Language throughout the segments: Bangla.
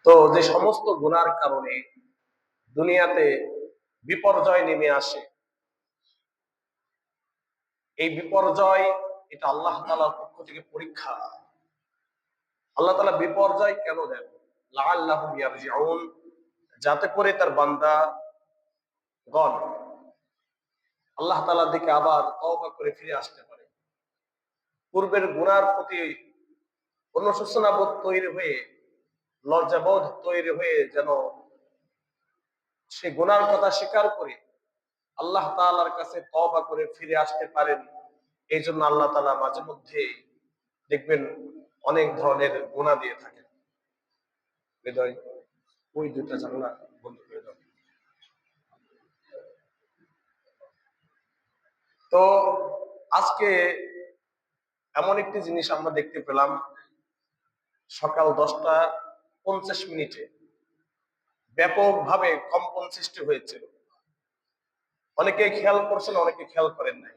তো যে সমস্ত গুনার কারণে দুনিয়াতে বিপর্যয় নেমে আসে, এই বিপর্যয় এটা আল্লাহ তাআলার পক্ষ থেকে পরীক্ষা। আল্লাহ তাআলা বিপর্যয় কেন দেন? লাআল্লাহুম ইয়ারজিউন, যাতে করে তার বান্দাগণ আল্লাহ তাআলার দিকে আবার তওবা করে ফিরে আসতে পারে। পূর্বের গুনার প্রতি অনুশোচনা বোধ তৈরি হয়ে, লজ্জাবোধ তৈরি হয়ে যেন সে গুনার কথা স্বীকার করে আল্লাহ তাআলার কাছে তওবা করে ফিরে আসতে পারেন। এই জন্য আল্লাহ তাআলা মাঝে মধ্যে দেখবেন অনেক ধরনের গুনাহ দিয়ে থাকেন। হৃদয় ওই দুইটা জানলা বন্ধ করে দাও। তো আজকে এমন একটি জিনিস আমরা দেখতে পেলাম, সকাল 10টা 50 মিনিটে ব্যাপকভাবে কম্পন সৃষ্টি হয়েছিল। অনেকে খেয়াল করছেন, অনেকে খেয়াল করেন নাই।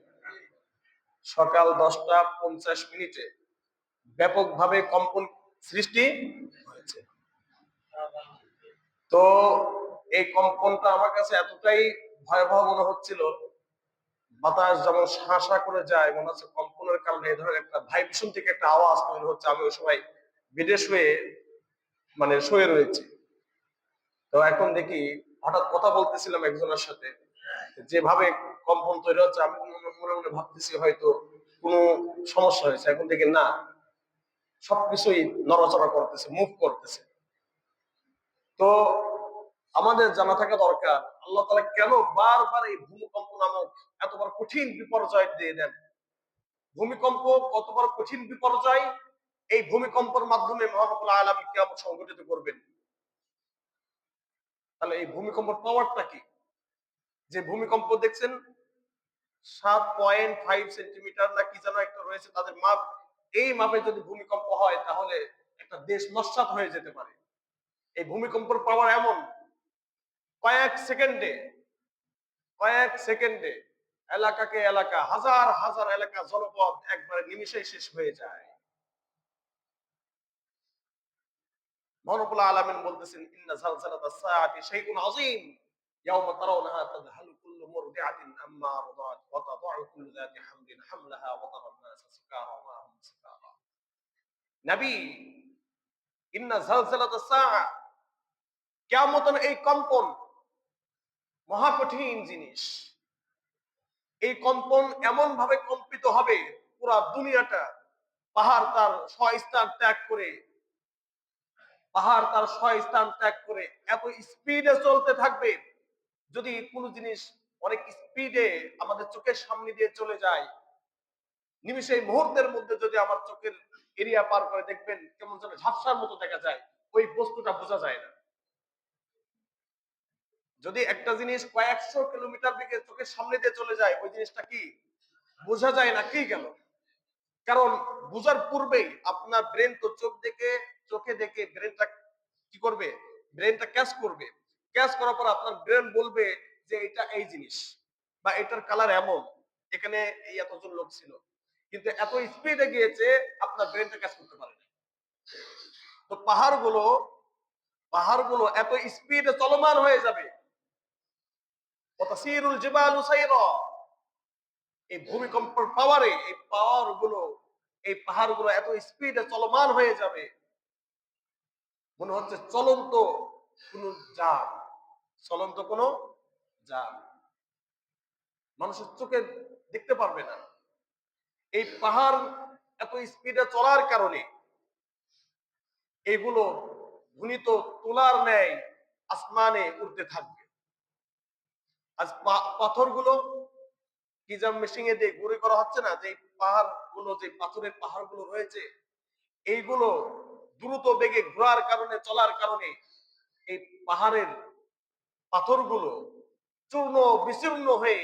সকাল 10টা 50 মিনিটে ব্যাপকভাবে কম্পন সৃষ্টি হয়েছে। তো এই কম্পনটা আমার কাছে এতটাই ভয়াবহ মনে হচ্ছিল, বাতাস যেমন শাঁসা করে যায়, মনে হচ্ছে কম্পনের কারণে এই ধরনের একটা ভাইব্রেশন থেকে একটা আওয়াজ তৈরি হচ্ছে। আমি ওই সময় বেডে শুয়ে রয়েছে। তো এখন দেখি, হঠাৎ কথা বলতেছিলাম একজনের সাথে, যেভাবে কম্পন তৈরি হচ্ছে আমি মনে মনে ভাবতেছি হয়তো কোনো সমস্যা হয়েছে। এখন দেখি না, সবকিছুই নড়াচড়া করতেছে, মুভ করতেছে। তো আমাদের জানা থাকা দরকার আল্লাহ তাআলা কেন বারবার এই ভূমিকম্প নামক এত বড় কঠিন বিপর্যয় দিয়ে দেন। ভূমিকম্প কত বড় কঠিন বিপর্যয়! এই ভূমিকম্পের মাধ্যমে মহান রব্বুল আলামিন কিয়ামত সংঘটিত করবেন। তাহলে এই ভূমিকম্পের পাওয়ারটা কি? যে ভূমিকম্প দেখছেন 7.5 সেন্টিমিটার না কি যেন একটা রয়েছে তাদের মাপ, এই মাপে যদি ভূমিকম্প হয় তাহলে একটা দেশ নস্যাৎ হয়ে যেতে পারে। এই ভূমিকম্পের পাওয়ার এমন, কয়েক সেকেন্ডে কয়েক সেকেন্ডে এলাকা হাজার হাজার এলাকা জনপদ একবারে নিমিষেই শেষ হয়ে যায়। মহান রব্বুল আলামিন বলতেছেন, ইন্না জালজালাতাস সাআতি শাইউন আযীম ইয়াওমা তারাউনাহা তাযহালু কুল্লু মুরদিআতিন আম্মা আরদাত ওয়া তাদাউ কুল্লু যাতি হামলিন হামলাহা ওয়া তারান নাসা সুকারা ওয়া মা হুম সুকারা। নবী, ইন্না জালজালাতাস সাআ, কিয়ামতের এই কম্পন মহা কঠিন জিনিস। এই কম্পন এমন ভাবে কম্পিত হবে, পুরা দুনিয়াটা পাহাড় তার স্বস্থান ত্যাগ করে এত স্পিডে চলতে থাকবে। যদি কোনো জিনিস অনেক স্পিডে আমাদের চোখের সামনে দিয়ে চলে যায়, নিমিষেই মুহূর্তের মধ্যে যদি আমার চোখের এরিয়া পার করে, দেখবেন কেমন যেন ঝাপসার মতো দেখা যায়, ওই বস্তুটা বোঝা যায় না। যদি একটা জিনিস কয়েকশো কিলোমিটার দিকে চোখের সামনে দিয়ে চলে যায়, ওই জিনিসটা কি বোঝা যায় না, কি গেল। কারণ বোঝার পূর্বেই আপনার ব্রেন তো চোখে দেখে ব্রেনটা কি করবে, ব্রেনটা ক্যাচ করার পর আপনার ব্রেন বলবে যে এটা এই জিনিস, বা এটার কালার এমন, এখানে এই এতজন লোক ছিল। কিন্তু এত স্পিডে গিয়েছে আপনার ব্রেনটা ক্যাচ করতে পারে না। তো পাহাড়গুলো এত স্পিডে চলমান হয়ে যাবে, ওয়াতাসিরুল জিবালু সাইরা, এই ভূমিকম্পের পাওয়ারে এই পাহাড়গুলো এত স্পিডে চলমান হয়ে যাবে, মনে হচ্ছে যান চলন্ত কোনো যান মানুষের চোখে দেখতে পারবে না। এই পাহাড় এত স্পিডে চলার কারণে এগুলো ঘূর্ণিত তুলার ন্যায় আসমানে উড়তে থাকবে। আজ পাথরগুলো কি যা মেশিনে দিয়ে গুঁড়ি করা হচ্ছে না, যে পাথরের পাহাড়গুলো রয়েছে, এইগুলো দ্রুত বেগে ঘোরার কারণে, চলার কারণে এই পাহাড়ের পাথরগুলো চূর্ণ বিচূর্ণ হয়ে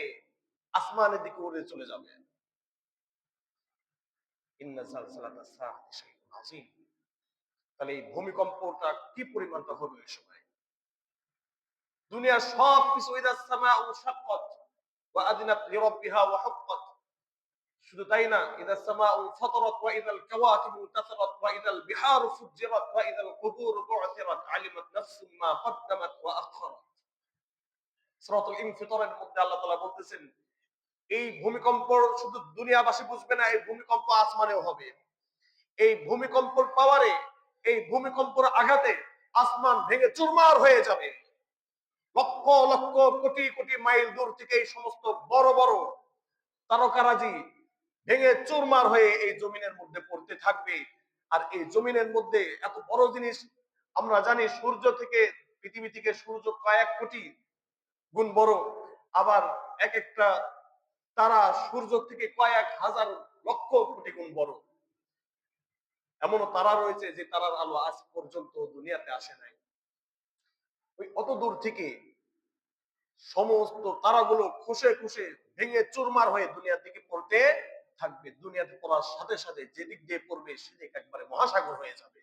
আসমানের দিকে উড়ে চলে যাবে। তাহলে এই ভূমিকম্পটা কি পরিমাণটা হবে ওই সময়। দুনিয়ার সবকিছু শুধু তাই না, ইদাস সামাউ ফাতারাত ওয়া ইদাল কাওয়াকিবু ইনতাসারাত ওয়া ইদাল বিহারু ফুজ্জিরাত ওয়া ইদাল কুবুরু বু'থিরাত আলিমাত নাফসুম মা কদ্দামাত ওয়া আখখারাত। সূরাতুল ইনফিতারের মধ্যে আল্লাহ তাআলা বলতেছেন, এই ভূমিকম্প শুধু দুনিয়াবাসী বুঝবে না, এই ভূমিকম্প আসমানেও হবে। এই ভূমিকম্পর পাওয়ারে, এই ভূমিকম্পের আঘাতে আসমান ভেঙে চুরমার হয়ে যাবে। লক্ষ লক্ষ কোটি কোটি মাইল দূর থেকে এই সমস্ত বড় বড় তারকারাজি ভেঙে চুরমার হয়ে এই জমিনের মধ্যে পড়তে থাকবে। আর এই জমিনের মধ্যে এত বড় জিনিস, আমরা জানি সূর্য থেকে, পৃথিবী থেকে সূর্য কয়েক কোটি গুণ বড়। আবার এক একটা তারা সূর্য থেকে কয়েক হাজার লক্ষ কোটি গুণ বড়। এমনও তারা রয়েছে যে তারার আলো আজ পর্যন্ত দুনিয়াতে আসে নাই। ওই অত দূর থেকে সমস্ত তারাগুলো খুশে খুশে ভেঙে চুরমার হয়ে দুনিয়ার দিকে পড়তে থাকবে। দুনিয়াতে পড়ার সাথে সাথে যেদিক দিয়ে পড়বে সেদিক একবারে মহাসাগর হয়ে যাবে।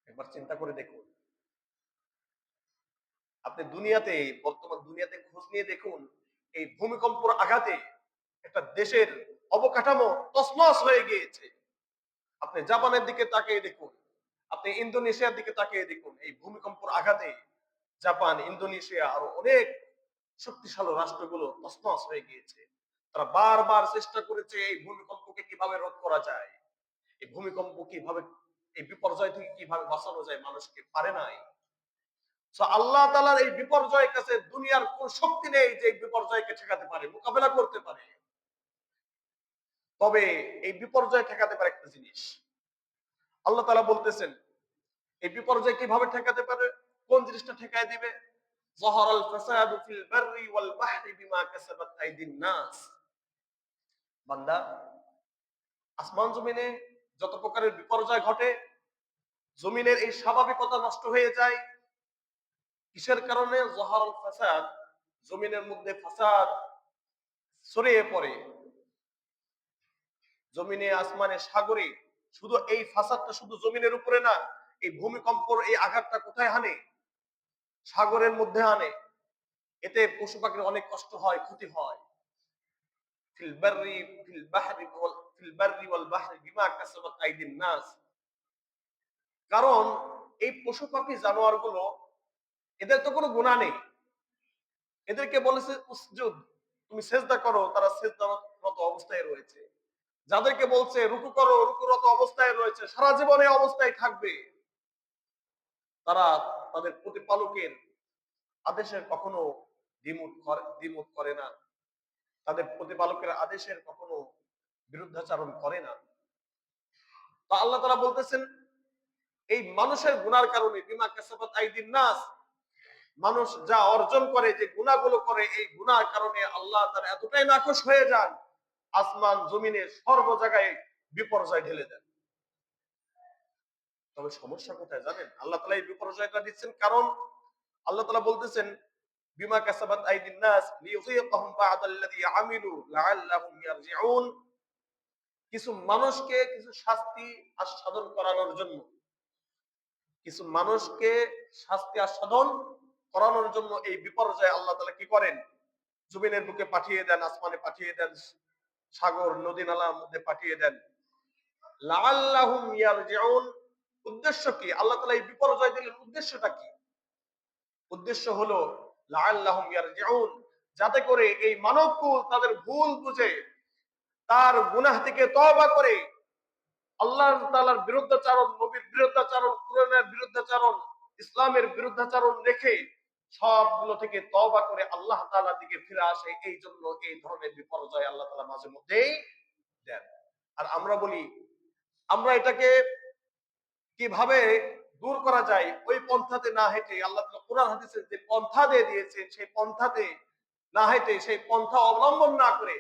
একবার চিন্তা করে দেখুন, আপনি দুনিয়াতে, বর্তমান দুনিয়াতে খোঁজ নিয়ে দেখুন, এই ভূমিকম্পের আঘাতে একটা দেশের অবকাঠামো তছনছ হয়ে গিয়েছে। আপনি জাপানের দিকে তাকিয়ে দেখুন, আপনি ইন্দোনেশিয়ার দিকে তাকিয়ে দেখুন, এই ভূমিকম্পের আঘাতে জাপান, ইন্দোনেশিয়া আরো অনেক শক্তিশালী রাষ্ট্রগুলো তছনছ হয়ে গিয়েছে। তারা বারবার চেষ্টা করেছে এই ভূমিকম্পকে কিভাবে রোধ করা যায়, এই ভূমিকম্প কিভাবে, এই বিপর্যয় থেকে কিভাবে বাঁচানো যায়, মানুষকে পারে নাই। আল্লাহ তাআলার এই বিপর্যয়ের কাছে দুনিয়ার কোন শক্তি নেই যে এই বিপর্যয়কে ঠেকাতে পারে, মোকাবেলা করতে পারে। তবে এই বিপর্যয় ঠেকাতে পারে একটা জিনিস। আল্লাহ তাআলা বলতেছেন এই বিপর্যয় কিভাবে ঠেকাতে পারে, কোন জিনিসটা ঠেকায় দিবে? যাহারাল ফাসাদু ফিল বাররি ওয়াল বাহরি বিমা কাসাবাত আইদিন নাস। বান্দা, আসমান জমিনে যত প্রকারের বিপর্যয় ঘটে, জমিনের এই স্বাভাবিকতা নষ্ট হয়ে যায় কিসের কারণে? যাহারাল ফাসাদ, জমিনের মধ্যে ফাসাদ ছড়িয়ে পড়ে, জমিনে, আসমানে, সাগরে। শুধু এই ফাসাদটা শুধু জমিনের উপরে না, এই ভূমিকম্পর এই আঘাতটা কোথায় হানে? সাগরের মধ্যে আনে। এতে পশু পাখির অনেক কষ্ট হয়, ক্ষতি হয়। ফিল বাররি ফিল বাহরি ফিল বাররি ওয়াল বাহরি বিমা কাসাবাত আইদিন নাস। কারণ এই পশু পাখি জানোয়ার গুলো, এদের তো কোনো গুনাহ নেই। এদেরকে বলেছে উসজুদ, তুমি সেজদা করো, তারা সেজদারত অবস্থায় রয়েছে। যাদেরকে বলছে রুকু করো, রুকুরত অবস্থায় রয়েছে, সারা জীবনে অবস্থায় থাকবে। তারা তাদের প্রতিপালকের আদেশের কখনো দ্বিমত করে না, তাদের প্রতিপালকের আদেশের কখনো বিরুদ্ধাচারণ করে না। তো আল্লাহ তাআলা বলতেছেন এই মানুষের গুনার কারণে, বিমা কাসাবাত আইদিন নাস, মানুষ যা অর্জন করে, যে গুনাহগুলো করে, এই গুনার কারণে আল্লাহ তাআলা এতটাই নাখোশ হয়ে যান, আসমান জমিনে সর্ব জায়গায় বিপর্যয় ঢেলে দেন। তবে সমস্যা কোথায় জানেন? আল্লাহ তাআলা এই বিপর্যয়টা দিচ্ছেন কারণ আল্লাহ তাআলা বলতেছেন বিমা কাসাবাত আইদিন নাস লিইযীকাহুম বা'দাল্লাযী আমিলু লাআল্লাহুম ইয়ারজিউন। কিছু মানুষকে কিছু শাস্তি আস্বাদন করানোর জন্য, কিছু মানুষকে শাস্তি আস্বাদন করানোর জন্য এই বিপর্যয় আল্লাহ তাআলা কি করেন? জমিনের বুকে পাঠিয়ে দেন, আসমানে পাঠিয়ে দেন, সাগর নদী নালার মধ্যে পাঠিয়ে দেন। লাআল্লাহুম ইয়ারজিউন। উদ্দেশ্য কি? আল্লাহ তাআলা এই বিপর্যয় দিলেন, উদ্দেশ্যটা কি? উদ্দেশ্য হলো লাআল্লাহুম ইয়ারজিউন, যাতে করে এই মানবকুল তাদের ভুল বুঝে, তার গুনাহ থেকে তওবা করে, আল্লাহ তাআলার বিরুদ্ধাচরণ, নবীর বিরুদ্ধাচরণ, কোরআনের বিরুদ্ধাচরণ, ইসলামের বিরুদ্ধাচরণ রেখে সবগুলো থেকে তওবা করে আল্লাহ তাআলার দিকে ফিরে আসে। এই জন্য এই ধরনের বিপর্যয় আল্লাহ তাআলা মাঝে মধ্যেই দেন। আর আমরা বলি, আমরা এটাকে কিভাবে দূর করা যায় ওই পন্থাতে না হেঁটে, আল্লাহ তাআলা কোরআন হাদিসে যে পন্থা দিয়ে দিয়েছেন সেই পন্থাতে না হেঁটে, সেই পন্থা অবলম্বন না করে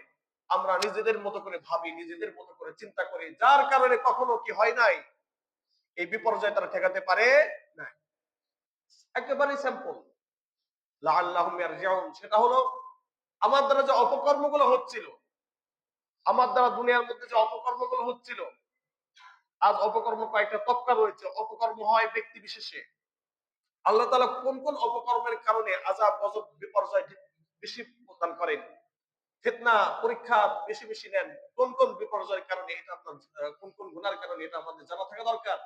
আমরা নিজেদের মতো করে ভাবি, নিজেদের মতো করে চিন্তা করি, যার কারণে কখনো কি হয় নাই, এই বিপর্যয় তারা ঠেকাতে পারে না। একেবারে সিম্পল, লাআল্লাহুম ইয়ারজিউন। সেটা হলো আমার দ্বারা যে অপকর্মগুলো হচ্ছিল, আমার দ্বারা দুনিয়ার মধ্যে যে অপকর্মগুলো হচ্ছিল, আজ অপকর্ম কয়েকটা তবকা রয়েছে। অপকর্ম হয় ব্যক্তি বিশেষে। আল্লাহ তাআলা কোন কোন অপকর্মের কারণে আযাব, গজব, বিপর্যয় বেশি প্রদান করেন? ফিতনা পরীক্ষা বেশি বেশি নেন, কোন কোন বিপর্যয়ের কারণে এটা আপনার, কোন কোন গুনার কারণে, এটা আমাদের জানা থাকা দরকার।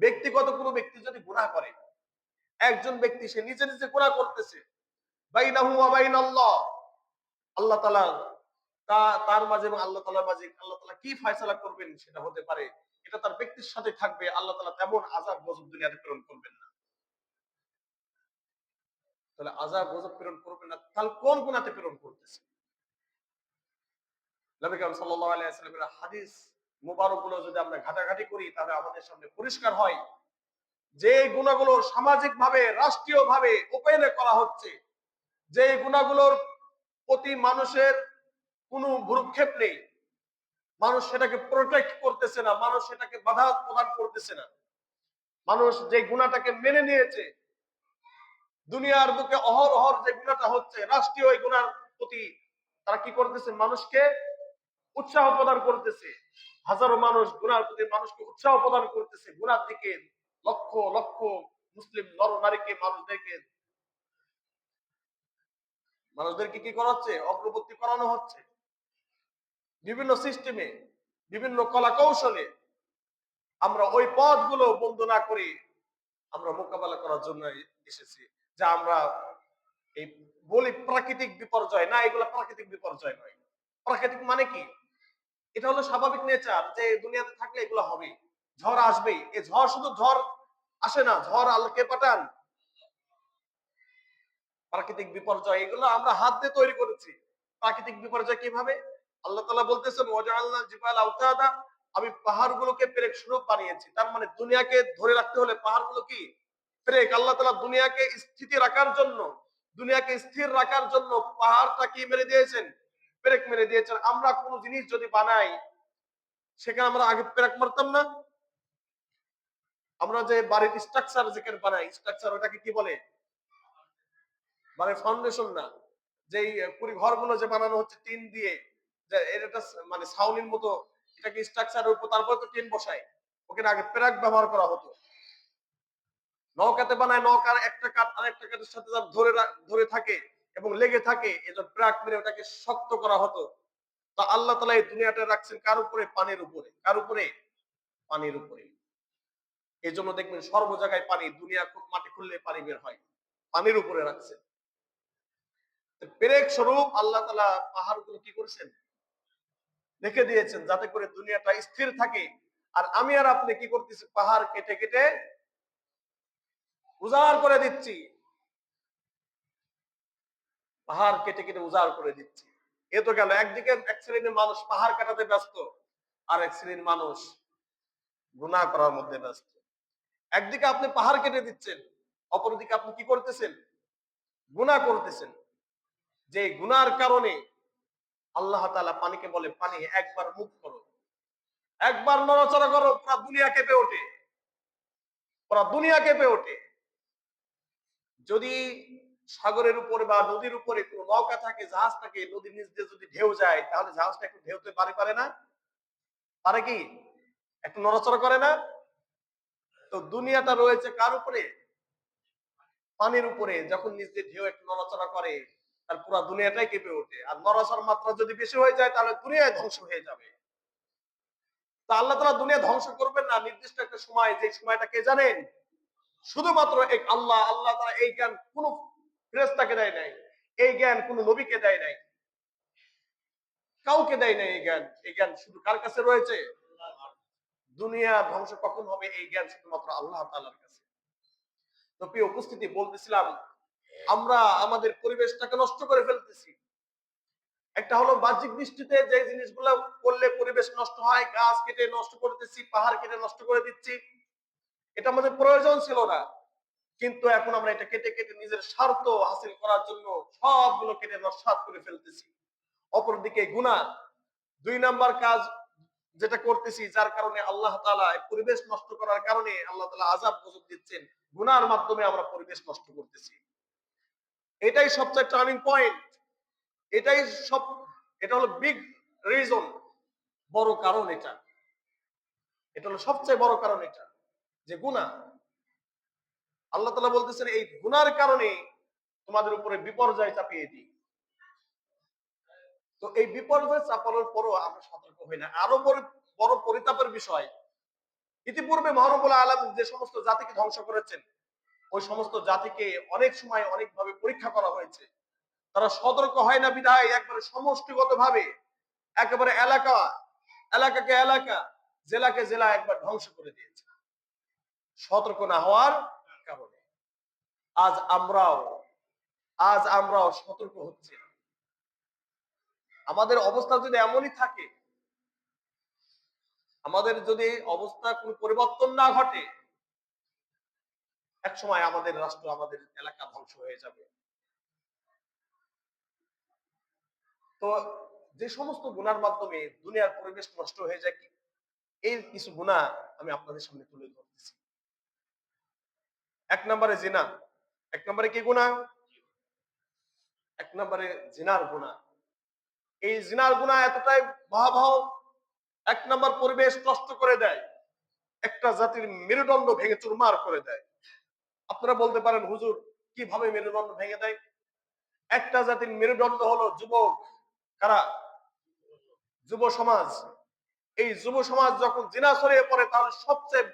ব্যক্তিগত কোনো ব্যক্তি যদি গুনাহ করে, একজন ব্যক্তি সে নিজে নিজে গুনাহ করতেছে, বাইনাহু ওয়া বাইনাল্লাহ, আল্লাহ তাআলা তার মাঝে এবং আল্লাহ তাআলার মাঝে আল্লাহ তাআলা কি ফয়সালা করবেন সেটা হতে পারে, এটা তার ব্যক্তির সাথে থাকবে। আল্লাহ তাআলা তেমন আযাব গজব দুনিয়াতে প্রেরণ করবেন না। তাহলে আযাব গজব প্রেরণ করবেন না, তাহলে কোন গুনাহতে প্রেরণ করতেছে? নবী কারীম সাল্লাল্লাহু আলাইহি ওয়াসাল্লামের হাদিস মুবারকগুলো যদি আমরা ঘাটাঘাটি করি, তাহলে আমাদের সামনে পরিষ্কার হয় যে গুনাহগুলো সামাজিকভাবে, রাষ্ট্রীয়ভাবে ওপেনে করা হচ্ছে, যে গুনাহগুলোর প্রতি মানুষের কোনো ভ্রুক্ষেপ নেই, মানুষ সেটাকে প্রোটেক্ট করতেছে না, মানুষ সেটাকে বাধা প্রদান করতেছে না, মানুষ যে গুনাহটাকে মেনে নিয়েছে, দুনিয়ার বুকে অহরহ যে গুনাহটা হচ্ছে রাষ্ট্রীয়, এই গুনার প্রতি তারা কি করতেছে? মানুষকে উৎসাহ প্রদান করতেছে। হাজারো মানুষ গুনার প্রতি মানুষকে উৎসাহ প্রদান করতেছে, গুনার দিকে লক্ষ লক্ষ মুসলিম নর নারীকে, মানুষদেরকে কি করা হচ্ছে? অগ্রবর্তী করানো হচ্ছে বিভিন্ন সিস্টেমে, বিভিন্ন কলা কৌশলে। আমরা ওই পথগুলো বন্ধ না করে আমরা মোকাবেলা করার জন্য এসেছি। যা আমরা এই বলি প্রাকৃতিক বিপর্যয়, না, এগুলো প্রাকৃতিক বিপর্যয় নয়। প্রাকৃতিক মানে কি? এটা হলো স্বাভাবিক নেচার, যে দুনিয়াতে থাকলে এগুলো হবে, ঝড় আসবেই। এই ঝড় শুধু ঝড় আসে না, ঝড় আল্লাহকে পাঠান। প্রাকৃতিক বিপর্যয় এগুলো আমরা হাত দিয়ে তৈরি করেছি। প্রাকৃতিক বিপর্যয় কিভাবে? আল্লাহ তাআলা বলতেছেন, ওয়াজআলনা জিবালা আওতাদা, আমি পাহাড়গুলোকে পেরেক স্বরূপ বানিয়েছি। তার মানে দুনিয়াকে ধরে রাখতে হলে পাহাড়গুলো কি? পেরেক। আল্লাহ তাআলা দুনিয়াকে স্থিতি রাখার জন্য, দুনিয়াকে স্থির রাখার জন্য পাহাড়টা কি মেরে দিয়েছেন? পেরেক মেরে দিয়েছেন। আমরা কোনো জিনিস যদি বানাই, সেখানে আমরা আগে পেরেক মারতাম না? আমরা যে বাড়ির স্ট্রাকচার যেখানে বানাই, স্ট্রাকচার ওটাকে কি বলে? মানে ফাউন্ডেশন না, যেই পুরি ঘরগুলো যে বানানো হচ্ছে টিন দিয়ে, যে এটা মানে ছাউনির মতো, এটাকে স্ট্রাকচারের উপর তারপর তো টিন বসায়, ওখানে আগে প্যারাক ব্যবহার করা হতো। নৌকাতে বানায়, নৌকার একটা কাঠ আরেকটা কাঠের সাথে ধরে ধরে থাকে এবং লেগে থাকে, এজন্য প্যারাক মেরে ওটাকে শক্ত করা হতো। তো আল্লাহ তাআলা এই দুনিয়াটা রাখছেন কার উপরে? পানির উপরে। কার উপরে? পানির উপরে। এই জন্য দেখবেন সর্ব জায়গায় পানি, দুনিয়া মাটি খুললে পানি বের হয়, পানির উপরে রাখছেন। পেরেক স্বরূপ আল্লাহ তাআলা পাহাড়গুলো কি করেছেন? রেখে দিয়েছেন, যাতে করে দুনিয়াটা স্থির থাকে। আর আমি আর আপনি কি করতেছি? পাহাড় কেটে কেটে উজাড় করে দিচ্ছি, পাহাড় কেটে কেটে উজাড় করে দিচ্ছি। এ তো গেল একদিকে, এক শ্রেণীর মানুষ পাহাড় কাটাতে ব্যস্ত, আর এক শ্রেণীর মানুষ গুনাহ করার মধ্যে ব্যস্ত। একদিকে আপনি পাহাড় কেটে দিচ্ছেন, অপরদিকে আপনি কি করতেছেন? গুনাহ করতেছেন। যে গুনার কারণে আল্লাহ তাআলা পানিকে বলে, পানি একবার মুখ করো, একবার নড়াচড়া করো, পুরো দুনিয়া কেঁপে ওঠে, পুরো দুনিয়া কেঁপে ওঠে। যদি সাগরের উপরে বা নদীর উপরে কোনো নৌকা থাকে, জাহাজ থাকে, নদীর নিচ দিয়ে যদি ঢেউ যায়, তাহলে জাহাজটা একটু ঢেউতে পারে না? পারে কি? একটু নড়াচড়া করে না? তো দুনিয়াটা রয়েছে কার উপরে? পানির উপরে। যখন নিচ দিয়ে ঢেউ একটু নড়াচড়া করে, তার পুরো দুনিয়াটাই কেঁপে ওঠে। আর নড়াচড়ার মাত্রা যদি বেশি হয়ে যায়, তাহলে দুনিয়ায় ধ্বংস হয়ে যাবে। তা আল্লাহ তাআলা দুনিয়া ধ্বংস করবেন না নির্দিষ্ট একটা সময়, যে সময়টা কে জানেন? শুধুমাত্র এক আল্লাহ। আল্লাহ তাআলা এই জ্ঞান কোন ফেরেশতাকে দেয় নাই, এই জ্ঞান কোন নবীকে দেয় নাই, কাউকে দেয় নাই। এই জ্ঞান শুধু কার কাছে রয়েছে? দুনিয়া ধ্বংস কখন হবে, এই জ্ঞান শুধুমাত্র আল্লাহ তাআলার কাছে। তো প্রিয় উপস্থিতি, বলতেছিলাম আমরা আমাদের পরিবেশটাকে নষ্ট করে ফেলতেছি। একটা হলো বাহ্যিক দৃষ্টিতে যে জিনিসগুলো করলে পরিবেশ নষ্ট হয়, গাছ কেটে নষ্ট করতেছি, পাহাড় কেটে নষ্ট করে দিচ্ছি, এটা আমাদের প্রয়োজন ছিল না, কিন্তু এখন আমরা এটা কেটে কেটে নিজের স্বার্থ হাসিল করার জন্য সবগুলো কেটে নস্যাৎ করে ফেলতেছি। অপরদিকে গুনাহ, 2 নাম্বার কাজ যেটা করতেছি, যার কারণে আল্লাহ তাআলা পরিবেশ নষ্ট করার কারণে আল্লাহ তাআলা আযাব গজব দিচ্ছেন, গুনাহর মাধ্যমে আমরা পরিবেশ নষ্ট করতেছি। এটাই সবচেয়ে টার্নিং পয়েন্ট, এটাই সব, এটা হলো বিগ রিজন, বড় কারণ। এটা হলো সবচেয়ে বড় কারণ, এটা যে গুনাহ। আল্লাহ তাআলা বলতেছেন, এই গুনার কারণে তোমাদের উপরে বিপর্যয় চাপিয়ে দিই। তো এই বিপর্যয় চাপানোর পরও আমরা সতর্ক হই না। আরো বড় পরিতাপের বিষয়, ইতিপূর্বে মহানবুল আলম যে সমস্ত জাতিকে ধ্বংস করেছেন, ওই সমস্ত জাতিকে অনেক সময় অনেকভাবে পরীক্ষা করা হয়েছে। তারা সতর্ক হয় না বিধায় একবারে সমষ্টিগত ভাবে একেবারে এলাকাকে এলাকা, জেলাকে জেলা একবার ধ্বংস করে দিয়েছে সতর্ক না হওয়ার কারণে। আজ আমরাও সতর্ক হচ্ছি না। আমাদের অবস্থা যদি এমনই থাকে, আমাদের যদি অবস্থা কোন পরিবর্তন না ঘটে, এক সময় আমাদের রাষ্ট্র, আমাদের এলাকা ধ্বংস হয়ে যাবে। তো যে সমস্ত গুনার মাধ্যমে দুনিয়ার পরিবেশ নষ্ট হয়ে যায়, এই কিছু গুনাহ আমি আপনাদের সামনে তুলে ধরতেছি। এক নম্বরে জিনা। এক নম্বরে কি গুনাহ? এক নম্বরে জিনার গুনাহ। এই জিনার গুনাহ এতটাই ভয়াবহ, এক নম্বর পরিবেশ নষ্ট করে দেয়, একটা জাতির মেরুদণ্ড ভেঙে চুরমার করে দেয়। আপনারা বলতে পারেন, হুজুর কিভাবে মেরুদণ্ড ভেঙে দেয়? একটা জাতির মেরুদণ্ড হলো যুবক। কারা? যুব সমাজ। এই যুব সমাজ যখন জিনা ছড়িয়ে পড়ে, তাহলে সবচেয়ে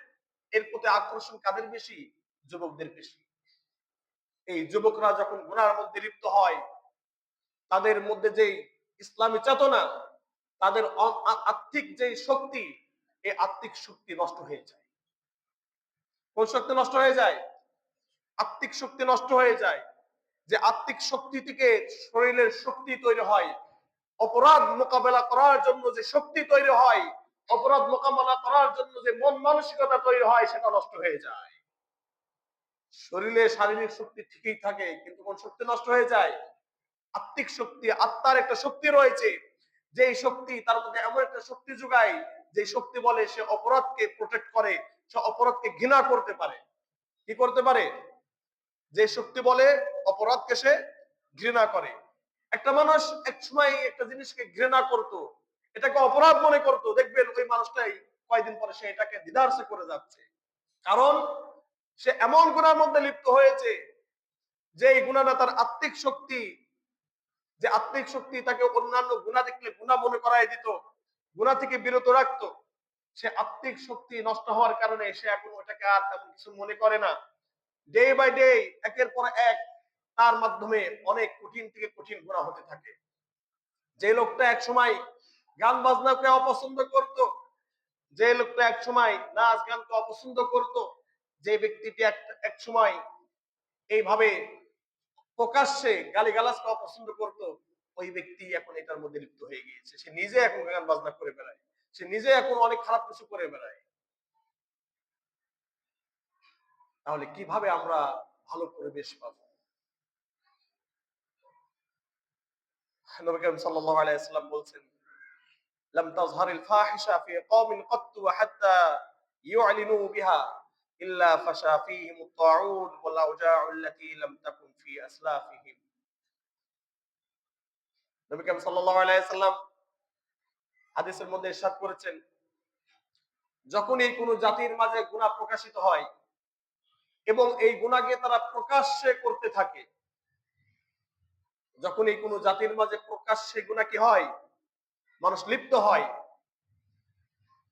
এর প্রতি আকর্ষণ কাদের বেশি? যুবকদের বেশি। এই যুবকরা যখন গুনার মধ্যে লিপ্ত হয়, তাদের মধ্যে যে ইসলামী চেতনা, তাদের আত্মিক যে শক্তি, এই আত্মিক শক্তি নষ্ট হয়ে যায়। কোন শক্তি নষ্ট হয়ে যায়? আত্মিক শক্তি নষ্ট হয়ে যায়। যে আত্মিক শক্তি থেকে শরীরের শক্তি তৈরি হয়, অপরাধ মোকাবেলা করার জন্য যে শক্তি তৈরি হয়, অপরাধ মোকাবেলা করার জন্য যে মন মানসিকতা তৈরি হয়, সেটা নষ্ট হয়ে যায়। শরীরে শারীরিক শক্তি ঠিকই থাকে, কিন্তু কোন শক্তি নষ্ট হয়ে যায়? আত্মিক শক্তি। আত্মার একটা শক্তি রয়েছে, যে শক্তি তার মধ্যে এমন একটা শক্তি যোগায়, যে শক্তি বলে সে অপরাধকে প্রোটেক্ট করে, সে অপরাধকে ঘৃণা করতে পারে। কি করতে পারে? যে শক্তি বলে অপরাধকে সে ঘৃণা করে। একটা মানুষ এক সময় একটা জিনিসকে ঘৃণা করত, এটাকে অপরাধ মনে করত, দেখবেন ওই মানুষটাই কয়েকদিন পরে সে এটাকে দ্বিধার্সে করে যাচ্ছে। কারণ সে এমন গুনার মধ্যে লিপ্ত হয়েছে, যে এই গুনাটা তার আত্মিক শক্তি, যে আত্মিক শক্তি তাকে অন্যান্য গুনাহ দেখলে গুনাহ মনে করায় দিত, গুনাহ থেকে বিরত রাখতো। সে আত্মিক শক্তি নষ্ট হওয়ার কারণে সে এখন ওটাকে আর তেমন কিছু মনে করে না। ডে বাই ডে, একের পর এক, তার মাধ্যমে অনেক কঠিন থেকে কঠিন গুনাহ হতে থাকে। যে লোকটা এক সময় গান বাজনাকে অপছন্দ করত, যে লোকটা এক সময় নাচ গানকে অপছন্দ করত, যে ব্যক্তিটি এক সময় এইভাবে প্রকাশ্যে গালিগালাজকে অপছন্দ করত, ওই ব্যক্তি এখন এটার মধ্যে লিপ্ত হয়ে গিয়েছে। সে নিজে এখন গান বাজনা করে বেড়ায়, সে নিজে এখন অনেক খারাপ কিছু করে বেড়ায়। তাহলে কিভাবে আমরা ভালো পরিবেশ পাবো? নবী করিম সাল্লাল্লাহু আলাইহি ওয়াসাল্লাম বলছেন, লাম তাযহারিল ফাহিশা ফি কওমিন ক্বাত্তু হাত্তা ইউ'লিনু বিহা ইল্লা ফাশা ফীহিম আত-তাউন ওয়াল আওজা'উ আল্লাতী লাম তাকুন ফি আসলাফিহিম। নবী করিম সাল্লাল্লাহু আলাইহি ওয়াসাল্লাম হাদিসের মধ্যে ইরশাদ করেছেন, যখনই কোনো জাতির মাঝে গুনাহ প্রকাশিত হয় এবং এই গুনাহকে তারা প্রকাশ্যে করতে থাকে, যখনই কোনো জাতির মাঝে প্রকাশ্যে গুনাহ কি হয়, মানুষ লিপ্ত হয়,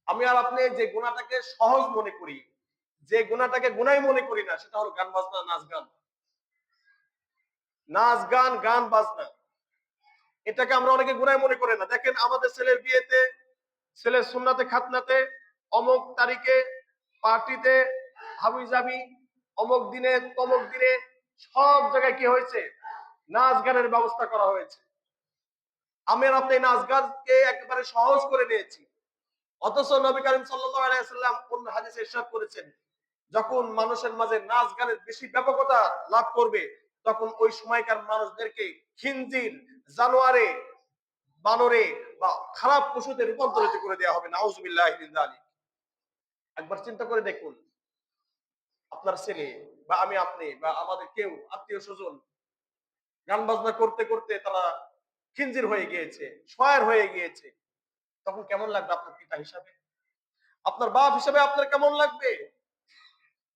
আমি আর আপনি যে গুনাহটাকে সহজ মনে করি, যে গুনাহটাকে গুনাহই মনে করি না, সেটা হলো গান বাজনা, নাচ গান। নাচ গান, গান বাজনা, এটাকে আমরা অনেকে গুনাহ মনে করি না। দেখেন আমাদের ছেলের বিয়েতে, ছেলের সুন্নাতে, খাতনাতে, অমুক তারিখে, পার্টিতে, হাবি জাবি, অমুক দিনে, তমুক দিনে, সব জায়গায় কি হয়েছে? নাচ গানের ব্যবস্থা করা হয়েছে। আমি আর আপনি নাচ গানকে একেবারে সহজ করে নিয়েছি। অথচ নবী করিম সাল্লাল্লাহু আলাইহি ওয়াসাল্লাম কোন হাদিসে ইরশাদ করেছেন, যখন মানুষের মাঝে নাচ গানের বেশি ব্যাপকতা লাভ করবে, তখন ওই সময়কার মানুষদেরকে খিনজির, জানোয়ারে, বানরে বা খারাপ পশুতে রূপান্তরিত করে দেওয়া হবে। নাউজুবিল্লাহি মিন যালিক। একবার চিন্তা করে দেখুন, আপনার ছেলে বা আমি, আপনি বা আমাদের কেউ আত্মীয় স্বজন গান বাজনা করতে করতে তারা খিনজির হয়ে গিয়েছে, শয়ার হয়ে গিয়েছে, তখন কেমন লাগবে আপনার পিতা হিসাবে? আপনার বাপ হিসাবে আপনার কেমন লাগবে?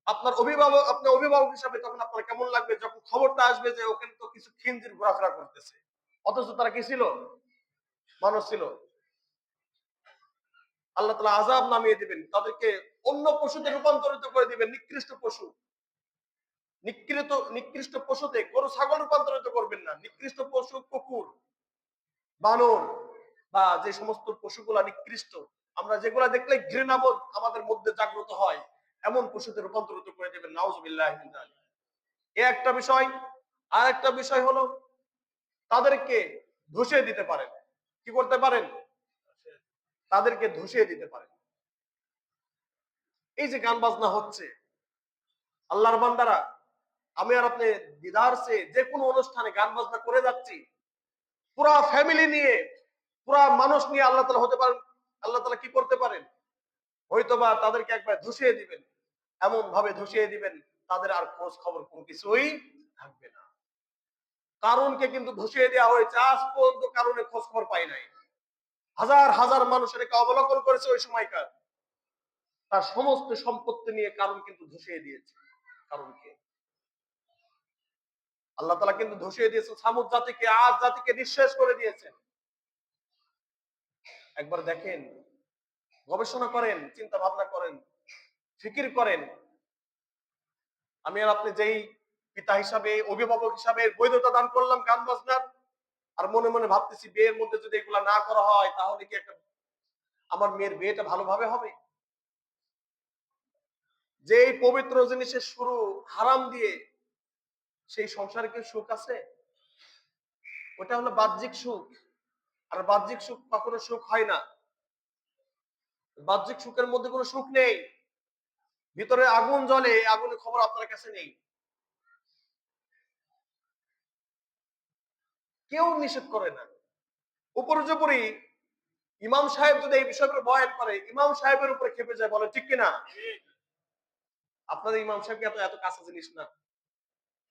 আপনার অভিভাবক, আপনি অভিভাবক হিসাবে তখন আপনার কেমন লাগবে যখন খবরটা আসবে যে ওখানে তো কিছু খিনজির ঘোরাফেরা করতেছে, অথচ তারা কি ছিল? মানুষ ছিল, আল্লাহ তাআলা আযাব নামিয়ে দিবেন, তাদেরকে অন্য পশুতে রূপান্তরিত করে দিবেন, নিকৃষ্ট পশু। নিকৃষ্ট পশুতে গরু ছাগল রূপান্তরিত করবেন না, নিকৃষ্ট পশু কুকুর, বানর বা যে সমস্ত পশুগুলা নিকৃষ্ট, আমরা যেগুলা দেখলে ঘৃণাবোধ আমাদের মধ্যে জাগ্রত হয়, এমন পশুতে রূপান্তরিত করে দেবেন। নাউযুবিল্লাহি মিন যালিক। এ একটা বিষয়। আর একটা বিষয় হলো তাদেরকে ধসিয়ে দিতে পারেন। কি করতে পারেন? তাদেরকে ধসিয়ে দিতে পারেন। এই যে গান বাজনা হচ্ছে, আল্লাহর বান্দারা, আমি আর আপনি দিদারসে যে কোনো অনুষ্ঠানে গান বাজনা করে যাচ্ছি, পুরা ফ্যামিলি নিয়ে, পুরা মানুষ নিয়ে আল্লাহ তাআলা হতে পারেন, আল্লাহ তাআলা কি করতে পারেন? হয়তোবা তাদেরকে একবার ধসিয়ে দিবেন, এমন ভাবে ধসিয়ে দিবেন তাদের আর খোঁজ খবর কোনো কিছুই থাকবে না। কারণকে কিন্তু ধসিয়ে দেওয়া হয়েছে, আজ পর্যন্ত কারণে খোঁজ খবর পাই নাই। হাজার হাজার মানুষ এটাকে অবলোকন করেছে ওই সময়কার, তার সমস্ত সম্পত্তি নিয়ে কারণ কিন্তু ধসিয়ে দিয়েছে। কারণকে আল্লাহ তাআলা কিন্তু ধসিয়ে দিয়েছেন, সামুদ জাতিকে, আজ জাতিকে নিঃশেষ করে দিয়েছেন। একবার দেখেন, গবেষণা করেন, চিন্তা ভাবনা করেন, ফিকির করেন। আমি আর আপনি যেই পিতা হিসাবে, অভিভাবক হিসাবে বৈধতা দান করলাম গান বাজনার, আর মনে মনে ভাবতেছি বিয়ের মধ্যে যদি এগুলা না করা হয় তাহলে কি একটা আমার মেয়ের বিয়েটা ভালোভাবে হবে। যে এই পবিত্র জিনিসের শুরু হারাম দিয়ে, সেই সংসারে কি সুখ আছে? ওটা হলো বাহ্যিক সুখ, আর বাহ্যিক সুখ কখনো সুখ হয় না। বাহ্যিক সুখের মধ্যে কোনো সুখ নেই। ভিতরে আগুন জ্বলে, আগুনের খবর আপনার কাছে নেই। কেউ নিষেধ করে না। উপর্যুপরি ইমাম সাহেব যদি এই বিষয়গুলো বয়ান করে, ইমাম সাহেবের উপরে খেপে যায়, বলে ঠিক কিনা? আপনাদের ইমাম সাহেবকে এত এত কাছে জিনিস না,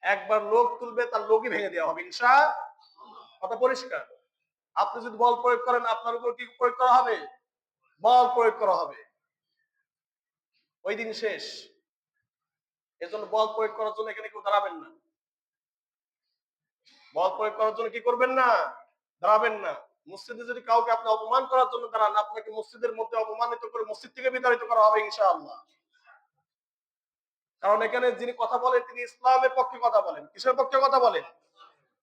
একবার লোক তুলবে তার লোকই ভেঙে দেওয়া হবে ইনশাআল্লাহ। কথা পরিষ্কার। আপনি যদি বল প্রয়োগ করেন, আপনার উপর কি প্রয়োগ করা হবে? বল প্রয়োগ করা হবে, ওই দিন শেষ। এজন্য বল প্রয়োগ করার জন্য এখানে কেউ দাঁড়াবেন না। বল প্রয়োগ করার জন্য কি করবেন না? দাঁড়াবেন না। মসজিদে যদি কাউকে আপনি অপমান করার জন্য দাঁড়ান, আপনাকে মসজিদের মধ্যে অপমানিত করে মসজিদ থেকে বিতাড়িত করা হবে ইনশাআল্লাহ। কারণ এখানে যিনি কথা বলেন তিনি ইসলামের পক্ষে কথা বলেন। কিসের পক্ষে কথা বলেন?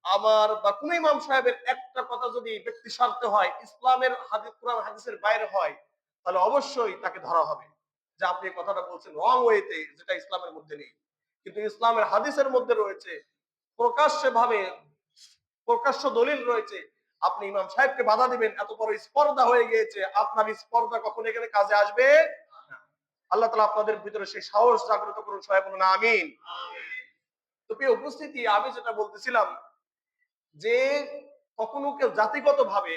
আমার বা কোন ইমাম সাহেবের একটা কথা যদি ব্যক্তি স্বার্থে হয়, ইসলামের হাদিস, কোরআন হাদিসের বাইরে হয়, তাহলে অবশ্যই তাকে ধরা হবে যে আপনি এই কথাটা বলছেন রং ওয়েতে, যেটা ইসলামের মধ্যে নেই। কিন্তু ইসলামের হাদিসের মধ্যে রয়েছে, প্রকাশ্যে ভাবে, প্রকাশ্য দলিল রয়েছে। আপনি ইমাম সাহেবকে বাধা দিবেন, এত বড় স্পর্ধা হয়ে গিয়েছে, আপনার স্পর্ধা কখন এখানে কাজে আসবে না। আল্লাহ তাআলা আপনাদের ভিতরে সেই সাহস জাগ্রত করুন, সবাই বলুন আমিন। তো প্রিয় উপস্থিতি, আমি যেটা বলতেছিলাম যে কখনো কেউ জাতিগত ভাবে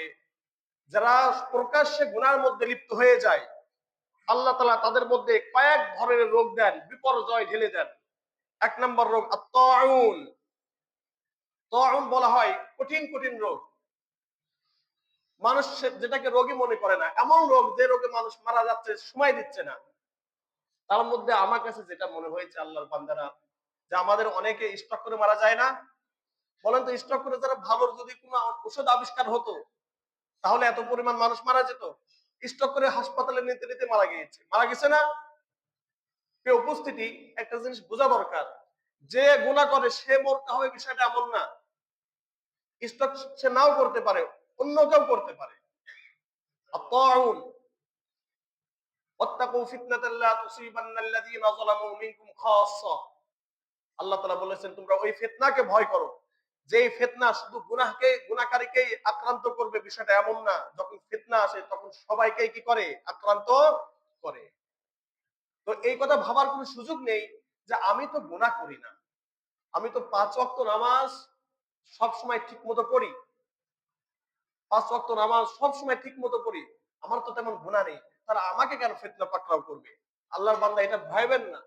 যারা প্রকাশ্যে গুনার মধ্যে লিপ্ত হয়ে যায়, আল্লাহ তাআলা তাদের মধ্যে কয়েক ধরনের রোগ দেন, বিপর্যয় ঢেলে দেন। এক নম্বর রোগ আত-তাউন। তাউন বলা হয় কঠিন কঠিন রোগ, মানুষ যেটাকে রোগী মনে করে না, এমন রোগ যে রোগে মানুষ মারা যাচ্ছে, সময় দিচ্ছে না। তার মধ্যে আমার কাছে যেটা মনে হয়েছে আল্লাহর বান্দারা, যে আমাদের অনেকে স্ট্রোক করে মারা যায় না? বলেন তো, স্ট্রোক করে যারা, ভালোর যদি কোনো ঔষধ আবিষ্কার হতো তাহলে এত পরিমাণ মানুষ মারা যেত? স্ট্রোক করে হাসপাতালে নিতে নিতে মারা গিয়েছে, মারা গেছে না? প্রিয় উপস্থিতি, একটা জিনিস বোঝা দরকার, যে গুনাহ করে সে মরতে হবে বিষয়টা এমন না। স্ট্রোক সে নাও করতে পারে, অন্য কেউ করতে পারে। আত-তাউন, ওয়াত্তাকু ফিতনাতাল লা তুসিবান্নাল্লাযীনা যালামু মিনকুম খাসসা। আল্লাহ তাআলা বলেছেন তোমরা ওই ফিতনাকে ভয় করো, যেই ফিতনা শুধু গুনাহকারীকেই আক্রান্ত করবে, বিষয়টা এমন না। যখন ফিতনা আসে তখন সবাইকেই কি করে? আক্রান্ত করে। তো এই কথা ভাবার কোনো সুযোগ নেই যে আমি তো গুনাহ করি না, আমি তো ৫ ওয়াক্ত নামাজ সবসময় ঠিক মতো পড়ি, ৫ ওয়াক্ত নামাজ সবসময় ঠিক মতো পড়ি, আমার তো তেমন গুনাহ নেই, তারা আমাকে কেন ফিতনা পাকড়াও করবে? আল্লাহর বান্দা, এটা ভাইবেন না।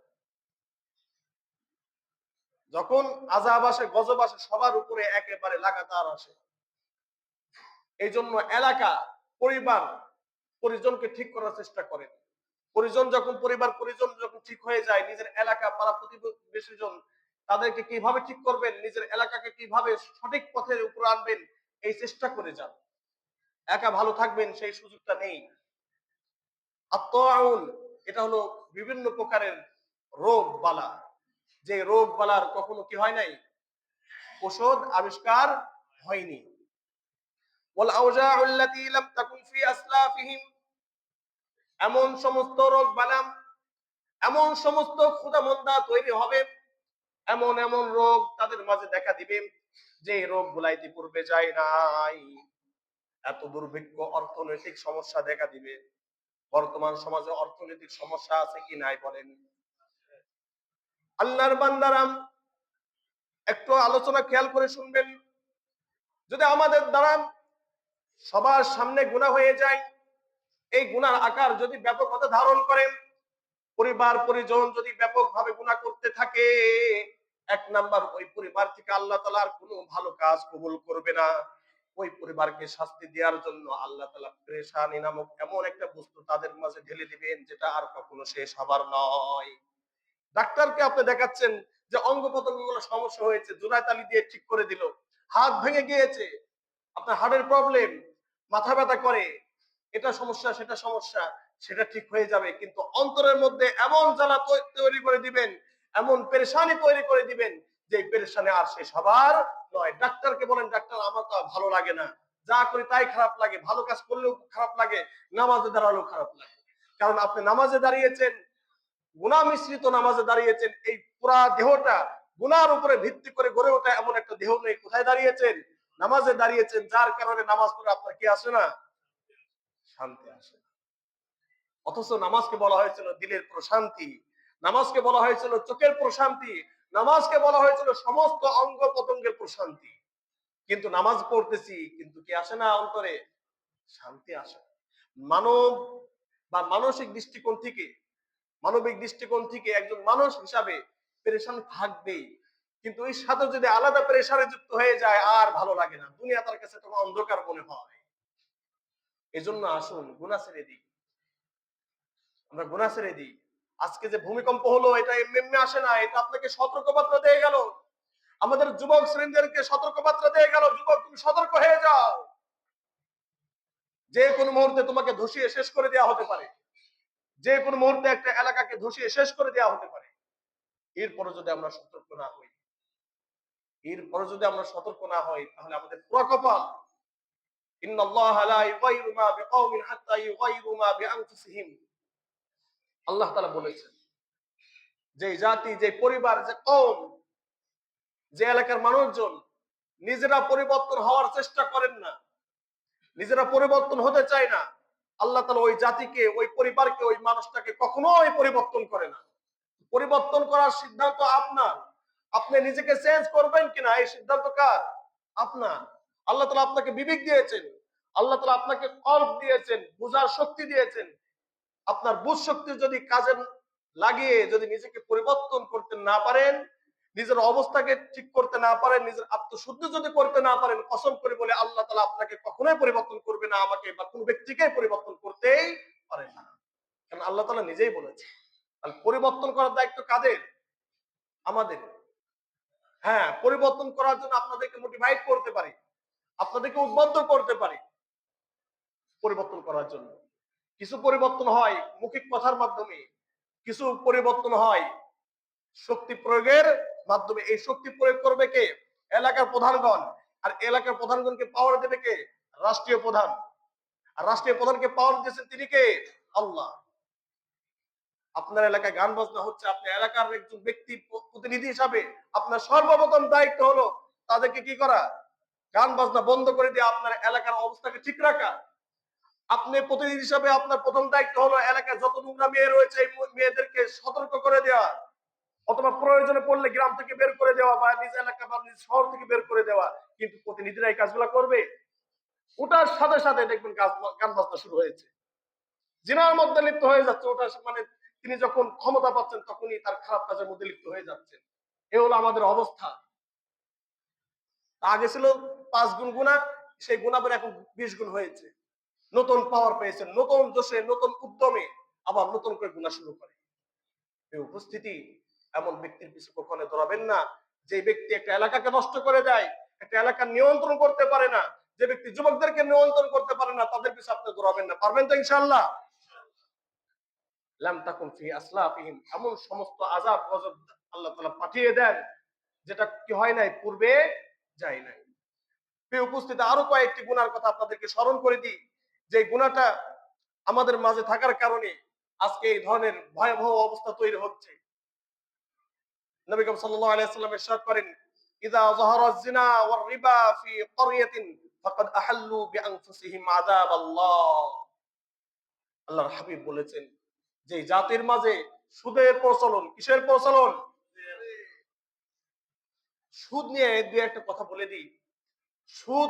যখন আযাব আসে, গজব আসে, সবার উপরে একেবারে লাগাতার আসে। এই জন্য এলাকা, পরিবার, পরিজনকে ঠিক করার চেষ্টা করেন। পরিবার পরিজন যখন ঠিক হয়ে যায়, নিজের এলাকা, পাড়া প্রতিবেশীজন, তাদেরকে কিভাবে ঠিক করবেন, নিজের এলাকাকে কিভাবে সঠিক পথের উপর আনবেন, এই চেষ্টা করে যান। একা ভালো থাকবেন সেই সুযোগটা নেই। আত্মাউন, এটা হলো বিভিন্ন প্রকারের রোগ বালা, যে রোগ বালার কখনো কি হয় নাই, ওষুধ আবিষ্কার হয়নি। ওয়াল আওজাউ আল্লাতী লাম তাকুন ফি আসলাফিহিম, এমন সমস্ত রোগ বালা, এমন সমস্ত ক্ষুধামন্দা তৈরি হবে, এমন এমন রোগ তাদের মাঝে দেখা দিবে যে রোগ গুলাইতে পূর্বে যায় নাই। এত দুর্ভিক্ষ, অর্থনৈতিক সমস্যা দেখা দিবে। বর্তমান সমাজে অর্থনৈতিক সমস্যা আছে কি নাই বলেন? আল্লাহর বান্দারা একটু আলোচনা খেয়াল করে শুনবেন। যদি আমাদের দ্বারা সবার সামনে গুনাহ হয়ে যায়, এই গুনার আকার যদি ব্যাপকতা ধারণ করে, পরিবার পরিজন যদি ব্যাপকভাবে গুনাহ করতে থাকে, এক নাম্বার, ওই পরিবার থেকে আল্লাহ তাআলা আর কোনো ভালো কাজ কবুল করবে না। ওই পরিবারকে শাস্তি দেওয়ার জন্য আল্লাহ তাআলা পেরেশানি নামক এমন একটা বস্তু তাদের মাঝে ঢেলে দিবেন, যেটা আর কখনো শেষ হবার নয়। ডাক্তারকে আপনি দেখাচ্ছেন যে অঙ্গ প্রত্যঙ্গগুলো সমস্যা হয়েছে, জোড়ায় তালি দিয়ে ঠিক করে দিল। হাত ভেঙে গিয়েছে, আপনার হার্টের প্রবলেম, মাথা ব্যথা করে, এটা সমস্যা সেটা সমস্যা, সেটা ঠিক হয়ে যাবে। কিন্তু অন্তরের মধ্যে এমন জ্বালা তৈরি করে দিবেন, এমন পেরেশানি তৈরি করে দিবেন, যে পেরেশানি আর শেষ হবার নয়। ডাক্তারকে বলেন, ডাক্তার আমার তো ভালো লাগে না, যা করি তাই খারাপ লাগে, ভালো কাজ করলেও খারাপ লাগে, নামাজে দাঁড়ালেও খারাপ লাগে। কারণ আপনি নামাজে দাঁড়িয়েছেন, গুনাহ মিশ্রিত নামাজে দাঁড়িয়েছেন, এই পুরা দেহটা গুনার উপরে ভিত্তি করে গড়ে ওঠা এমন একটা দেহ নেই। কোথায় দাঁড়িয়েছেন? নামাজে দাঁড়িয়েছেন, যার কারণে নামাজ পড়ে আপনার কি আসে না? শান্তি আসে। অথচ নামাজকে বলা হয়েছিল দিলের প্রশান্তি, নামাজকে বলা হয়েছিল চোখের প্রশান্তি, নামাজকে বলা হয়েছিল সমস্ত অঙ্গ প্রত্যঙ্গের প্রশান্তি। কিন্তু নামাজ পড়তেছি, কিন্তু কি আসে না অন্তরে? শান্তি আসে। মানব বা মানসিক দৃষ্টিকোণ থেকে, মানবিক দৃষ্টিকোণ থেকে একজন মানুষ হিসাবে পেরেশান থাকবেই। কিন্তু এর সাথে যদি আলাদা পেরেশানে যুক্ত হয়ে যায়, আর ভালো লাগে না, দুনিয়া তার কাছে তখন অন্ধকার মনে হয়। এজন্য আসুন গুনাহ ছেড়ে দিই, আমরা গুনাহ ছেড়ে দিই। আজকে যে ভূমিকম্প হলো, এটা এমনি এমনি আসে না, এটা আপনাকে সতর্কবার্তা দিয়ে গেল। আমাদের যুবক শ্রেণীদেরকে সতর্কবার্তা দিয়ে গেল, যুবক তুমি সতর্ক হয়ে যাও, যে কোনো মুহূর্তে তোমাকে ধসিয়ে শেষ করে দেওয়া হতে পারে, যে কোনো মুহূর্তে একটা এলাকাকে ধসিয়ে শেষ করে দেওয়া হতে পারে। এরপরে যদি আমরা সতর্ক না হই, এরপরে যদি আমরা সতর্ক না হই, তাহলে আমাদের পুরো কপাল। ইন্নাল্লাহা লা ইউগাইরু মা বিকাওমিন হাত্তা ইউগাইরু মা বিআনফুসিহিম, আল্লাহ তাআলা বলেছেন যে জাতি, যে পরিবার, যে কওম, যে এলাকার মানুষজন নিজেরা পরিবর্তন হওয়ার চেষ্টা করেন না, নিজেরা পরিবর্তন হতে চায় না, আল্লাহ তাআলা ওই জাতিকে, ওই পরিবারকে, ওই মানুষটাকে কখনোই পরিবর্তন করে না। পরিবর্তন করার সিদ্ধান্ত আপনার। আপনি নিজেকে চেঞ্জ করবেন কিনা, এই সিদ্ধান্ত কার? আপনার। আল্লাহ তাআলা আপনাকে বিবেক দিয়েছেন, আল্লাহ তাআলা আপনাকে কল্ব দিয়েছেন, বুঝার শক্তি দিয়েছেন। আপনার বুঝ শক্তি যদি কাজে লাগিয়ে যদি নিজেকে পরিবর্তন করতে না পারেন, নিজের অবস্থাকে ঠিক করতে না পারেন, নিজের আত্মশুদ্ধি যদি করতে না পারেন, কসম করে বলে আল্লাহ তাআলা আপনাকে কখনোই পরিবর্তন করবে না, আমাকে বা কোন ব্যক্তিকে পরিবর্তন করতেই পারেন না। কারণ আল্লাহ তাআলা নিজেই বলেছে। তাহলে পরিবর্তন করার দায়িত্ব কাদের? আমাদের। হ্যাঁ, পরিবর্তন করার জন্য আপনাদেরকে মোটিভেট করতে পারি, আপনাদেরকে উদ্বুদ্ধ করতে পারি পরিবর্তন করার জন্য। কিছু পরিবর্তন হয় মৌখিক কথার মাধ্যমে, কিছু পরিবর্তন হয় শক্তি প্রয়োগের মাধ্যমে। এই শক্তি প্রয়োগ করবে কে? এলাকার প্রধানগণ। আর এলাকার প্রধানগণকে পাওয়ার দেবে কে? রাষ্ট্রীয় প্রধান। আর রাষ্ট্রীয় প্রধানকে পাওয়ার দিয়েছেন তিনি কে? আল্লাহ। আপনার এলাকায় গান বাজনা হচ্ছে, আপনি এলাকার একজন ব্যক্তি প্রতিনিধি হিসাবে আপনার সর্বপ্রথম দায়িত্ব হলো তাদেরকে কি করা? গান বাজনা বন্ধ করে দিয়ে আপনার এলাকার অবস্থাকে ঠিক রাখা। আপনি প্রতিনিধি হিসাবে আপনার প্রথম দায়িত্ব হলো এলাকায় যত নোংরা মেয়ে রয়েছে, এই মেয়েদেরকে সতর্ক করে দেওয়া, অথবা প্রয়োজনে পড়লে গ্রাম থেকে বের করে দেওয়া, বা নিজ এলাকা বা নিজ শহর থেকে বের করে দেওয়া। কিন্তু প্রতিনিধিরা এই কাজগুলো করবে? ওটার সাথে সাথে দেখবেন গান বাজনা শুরু হয়েছে, জিনার মধ্যে লিপ্ত হয়ে যাচ্ছে। ওটা মানে তিনি যখন ক্ষমতা পাচ্ছেন, তখনই তার খারাপ কাজের মধ্যে লিপ্ত হয়ে যাচ্ছেন। এ হলো আমাদের অবস্থা। আগে ছিল 5 গুণ গুনাহ, সেই গুনাহের এখন 20 গুণ হয়েছে। নতুন পাওয়ার পেয়েছেন, নতুন জোশে, নতুন উদ্যমে আবার নতুন করে গুনাহ শুরু করে। এই উপস্থিতি, এমন ব্যক্তির পিছু কখনো দৌড়াবেন না যে ব্যক্তি একটা এলাকাকে নষ্ট করে দেয়, একটা এলাকা নিয়ন্ত্রণ করতে পারে না, যে ব্যক্তি যুবকদেরকে নিয়ন্ত্রণ করতে পারে না তাদের পিছনে আপনি দৌড়াবেন না, পারবেন তো ইনশাআল্লাহ? লাম তাকুন ফি আসলাফিহিম, এমন সমস্ত আযাব গজব আল্লাহ তাআলা পাঠিয়ে দেন যেটা কি হয় নাই, পূর্বে যায় নাই। প্রিয় উপস্থিতি, আরো কয়েকটি গুনার কথা আপনাদেরকে স্মরণ করে দিই, যে গুনাহটা আমাদের মাঝে থাকার কারণে আজকে এই ধরনের ভয়াবহ অবস্থা তৈরি হচ্ছে। নবী করিম সাল্লাল্লাহু আলাইহি ওয়াসাল্লাম ইরশাদ করেন, ইযা যাহারা যিনা ওয়ার রিবা ফি ক্বরিয়াতিন ফাকাদ আহাল্লু বিআনফুসিহিম আযাবাল্লাহ। আল্লাহর হাবিব বলেছেন যে জাতির মাঝে সুদের প্রচলন, কিসের প্রচলন? সুদ নিয়ে দুই একটা কথা বলে দিই। সুদ